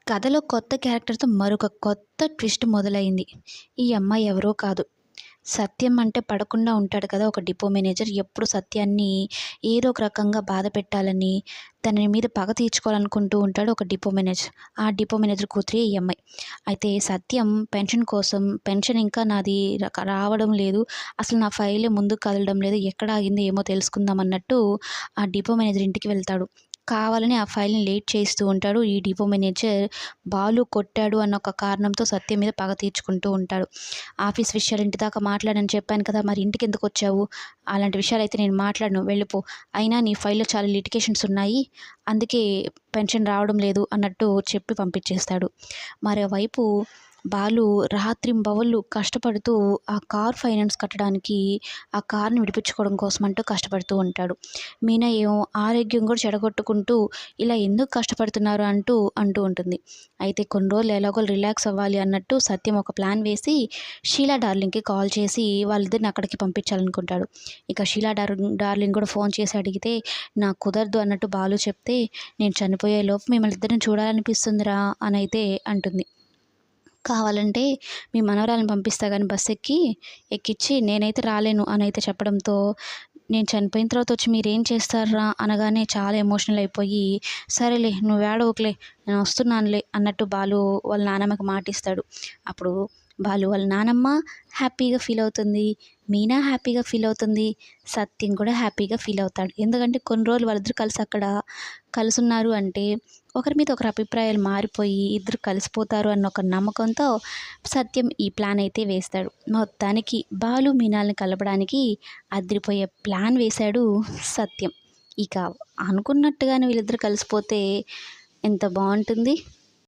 కథలో కొత్త క్యారెక్టర్‌తో మరొక కొత్త ట్విస్ట్ మొదలైంది. ఈ అమ్మాయి ఎవరో కాదు. సత్యం అంటే పడకుండా ఉంటాడు కదా! ఒక డిపో మేనేజర్. ఎప్పుడు సత్యాన్ని ఏదో ఒక రకంగా బాధ పెట్టాలని, తన మీద పగ తీర్చుకోవాలనుకుంటూ ఉంటాడు ఒక డిపో మేనేజర్. ఆ డిపో మేనేజర్ కూతురే ఈ అమ్మాయి. అయితే సత్యం పెన్షన్ కోసం పెన్షన్ ఇంకా నాది రావడం లేదు. అసలు నా ఫైలే ముందుకు కదలడం లేదు. ఎక్కడ ఆగిందో ఏమో తెలుసుకుందాం అన్నట్టు ఆ డిపో మేనేజర్ ఇంటికి వెళ్తాడు. కావాలని ఆ ఫైల్‌ని లేట్ చేస్తూ ఉంటాడు. ఈ డిపో మేనేజర్ బాలు కొట్టాడు అన్న ఒక కారణంతో సత్యం మీద పగ తీర్చుకుంటూ ఉంటాడు. ఆఫీస్ విషయాలు ఇంటి దాకా మాట్లాడని చెప్పాను కదా! మరి ఇంటికెందుకొచ్చావు? అలాంటి విషయాలైతే నేను మాట్లాడను వెళ్ళిపో. అయినా నీ ఫైల్‌లో చాలా లిటిగేషన్స్ ఉన్నాయి. అందుకే పెన్షన్ రావడం లేదు అన్నట్టు చెప్పి పంపించేస్తాడు. మరోవైపు బాలు రాత్రింబవళ్ళు కష్టపడుతూ ఆ కార్ ఫైనాన్స్ కట్టడానికి, ఆ కార్‌ని విడిపించుకోవడం కోసమంటూ కష్టపడుతూ ఉంటాడు. మీనా ఏమో ఆరోగ్యం కూడా చెడగొట్టుకుంటూ ఇలా ఎందుకు కష్టపడుతున్నారు అంటూ ఉంటుంది. అయితే కొన్ని రోజులు ఎలాగోలా రిలాక్స్ అవ్వాలి అన్నట్టు సత్యం ఒక ప్లాన్ వేసి షీలా డార్లింగ్‌కి కాల్ చేసి వాళ్ళిద్దరిని అక్కడికి పంపించాలనుకుంటాడు. ఇక షీలా డార్లింగ్ కూడా ఫోన్ చేసి అడిగితే నాకు కుదరదు అన్నట్టు బాలు చెప్తే, నేను చనిపోయే లోపు మిమ్మల్ని ఇద్దరిని చూడాలనిపిస్తుందిరా అనైతే అంటుంది. కావాలంటే మీ మనవరాలిని పంపిస్తా గానీ ఎక్కిచ్చి నేనైతే రాలేను అనైతే చెప్పడంతో, నేను చనిపోయిన తర్వాత వచ్చి మీరేం చేస్తార్రా అనగానే చాలా ఎమోషనల్ అయిపోయి, సరేలే నువ్వు ఏడవకులే నేను వస్తున్నానులే అన్నట్టు బాలు వాళ్ళ నానమ్మకి మాటిస్తాడు. అప్పుడు బాలు వాళ్ళ నానమ్మ హ్యాపీగా ఫీల్ అవుతుంది. మీనా హ్యాపీగా ఫీల్ అవుతుంది. సత్యం కూడా హ్యాపీగా ఫీల్ అవుతాడు. ఎందుకంటే కొన్ని రోజులు వాళ్ళిద్దరూ కలిసి అక్కడ కలిసున్నారు అంటే ఒకరి మీద ఒకరి అభిప్రాయాలు మారిపోయి ఇద్దరు కలిసిపోతారు అన్న ఒక నమ్మకంతో సత్యం ఈ ప్లాన్ అయితే వేస్తాడు. మొత్తానికి బాలు మీనాల్ని కలపడానికి అదిరిపోయే ప్లాన్ వేశాడు సత్యం. ఇక అనుకున్నట్టుగానే వీళ్ళిద్దరు కలిసిపోతే ఎంత బాగుంటుంది.